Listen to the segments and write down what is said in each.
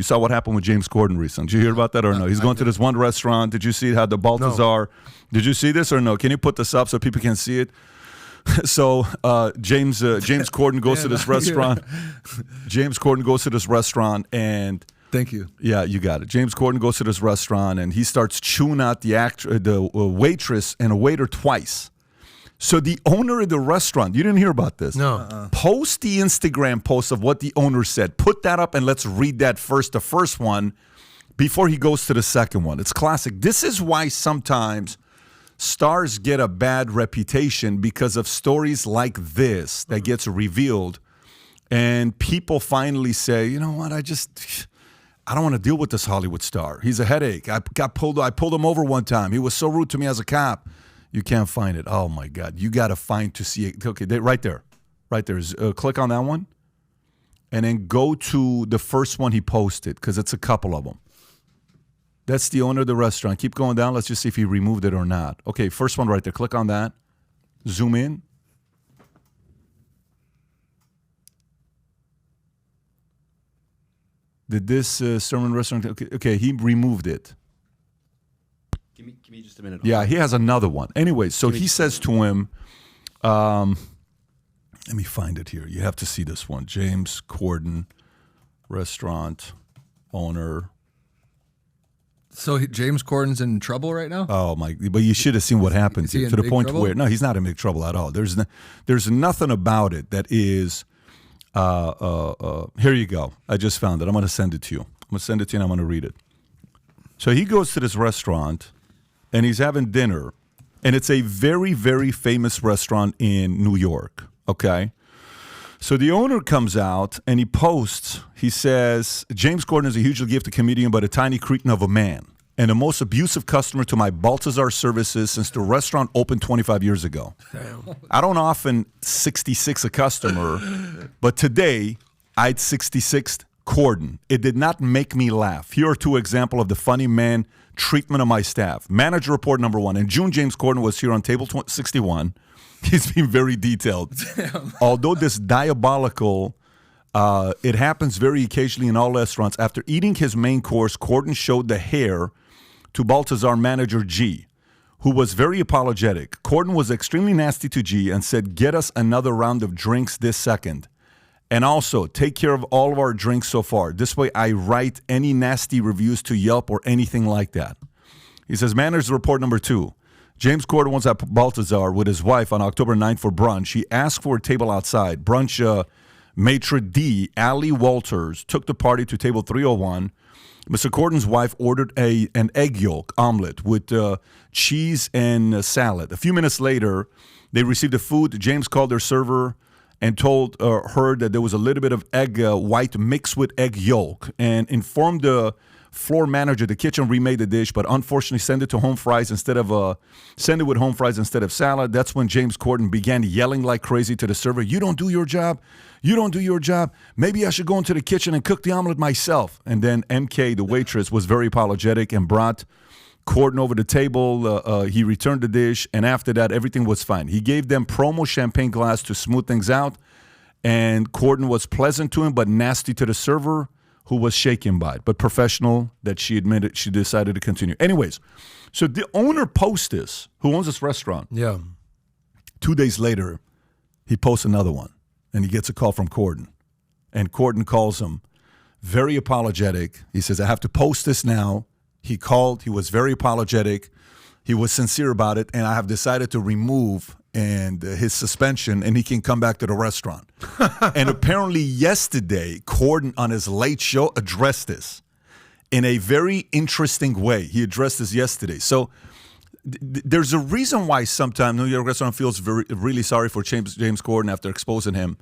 You saw what happened with James Corden recently. Did you hear about that or no? He's going to this one restaurant. Did you see how the Balthazar? No. Did you see this or no? Can you put this up so people can see it? So James Corden goes to this restaurant. James Corden goes to this restaurant and thank you. Yeah, you got it. James Corden goes to this restaurant and he starts chewing out the waitress and a waiter twice. So the owner of the restaurant, you didn't hear about this. No. Post the Instagram post of what the owner said. Put that up and let's read that first, the first one, before he goes to the second one. It's classic. This is why sometimes stars get a bad reputation because of stories like this that gets revealed, and people finally say, you know what, I don't want to deal with this Hollywood star. He's a headache. I pulled him over one time. He was so rude to me as a cop. You can't find it. Oh my God, you got to find to see it. Okay, right there. Click on that one, and then go to the first one he posted because it's a couple of them. That's the owner of the restaurant. Keep going down. Let's just see if he removed it or not. Okay, first one right there. Click on that. Zoom in. Did this sermon restaurant? Okay, he removed it. Give me just a minute. Yeah, he has another one. Anyway, so he says to him, let me find it here. You have to see this one. James Corden, restaurant owner. So James Corden's in trouble right now? Oh my! But you should have seen what happens here, to the point where no, he's not in big trouble at all. There's nothing about it that is. Here you go. I just found it. I'm going to send it to you. I'm going to send it to you and I'm going to read it. So he goes to this restaurant and he's having dinner, and it's a very, very famous restaurant in New York. Okay. So the owner comes out and he posts, he says, James Corden is a hugely gifted comedian, but a tiny cretin of a man and the most abusive customer to my Balthazar services since the restaurant opened 25 years ago. Damn. I don't often 66 a customer, but today I'd 66th Corden. It did not make me laugh. Here are two examples of the funny man treatment of my staff. Manager report number 1. In June, James Corden was here on table 61. He's been very detailed. Damn. Although this diabolical, it happens very occasionally in all restaurants. After eating his main course, Corden showed the hair to Balthazar manager G, who was very apologetic. Corden was extremely nasty to G and said, get us another round of drinks this second. And also, take care of all of our drinks so far. This way I write any nasty reviews to Yelp or anything like that. He says, manager's report number 2. James Corden was at Balthazar with his wife on October 9th for brunch. He asked for a table outside. Brunch maitre d', Allie Walters, took the party to table 301. Mr. Corden's wife ordered an egg yolk omelet with cheese and salad. A few minutes later, they received the food. James called their server and told her that there was a little bit of egg white mixed with egg yolk, and informed the floor manager the kitchen remade the dish, but unfortunately send it with home fries instead of salad. That's when James Corden began yelling like crazy to the server, you don't do your job. You don't do your job. Maybe I should go into the kitchen and cook the omelet myself. And then MK, the waitress, was very apologetic and brought Corden over the table. He returned the dish, and after that, everything was fine. He gave them promo champagne glass to smooth things out, and Corden was pleasant to him but nasty to the server, who was shaken by it, but professional that she admitted she decided to continue. Anyways, so the owner posts this, who owns this restaurant. Yeah. 2 days later, he posts another one, and he gets a call from Corden. And Corden calls him, very apologetic. He says, I have to post this now. He called. He was very apologetic. He was sincere about it, and I have decided to remove his suspension, and he can come back to the restaurant. And apparently yesterday, Corden on his late show addressed this in a very interesting way. He addressed this yesterday. So there's a reason why sometimes New York restaurant feels really sorry for James Corden after exposing him,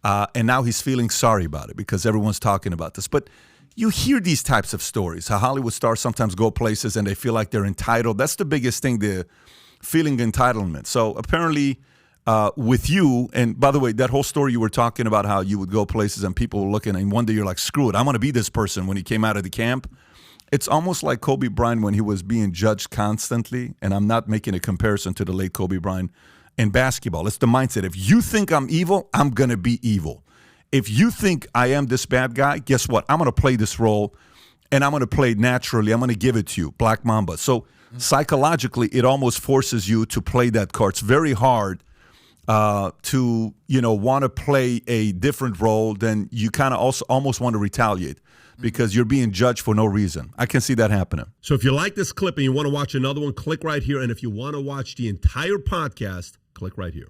and now he's feeling sorry about it because everyone's talking about this. But you hear these types of stories, how Hollywood stars sometimes go places and they feel like they're entitled. That's the biggest thing, the feeling entitlement. So apparently with you, and by the way, that whole story you were talking about how you would go places and people were looking, and one day you're like, screw it, I want to be this person when he came out of the camp. It's almost like Kobe Bryant when he was being judged constantly, and I'm not making a comparison to the late Kobe Bryant in basketball. It's the mindset. If you think I'm evil, I'm going to be evil. if you think I am this bad guy, guess what? I'm going to play this role, and I'm going to play it naturally. I'm going to give it to you, Black Mamba. So psychologically, it almost forces you to play that card. It's very hard to, want to play a different role. Then you kind of also almost want to retaliate because you're being judged for no reason. I can see that happening. So if you like this clip and you want to watch another one, click right here. And if you want to watch the entire podcast, click right here.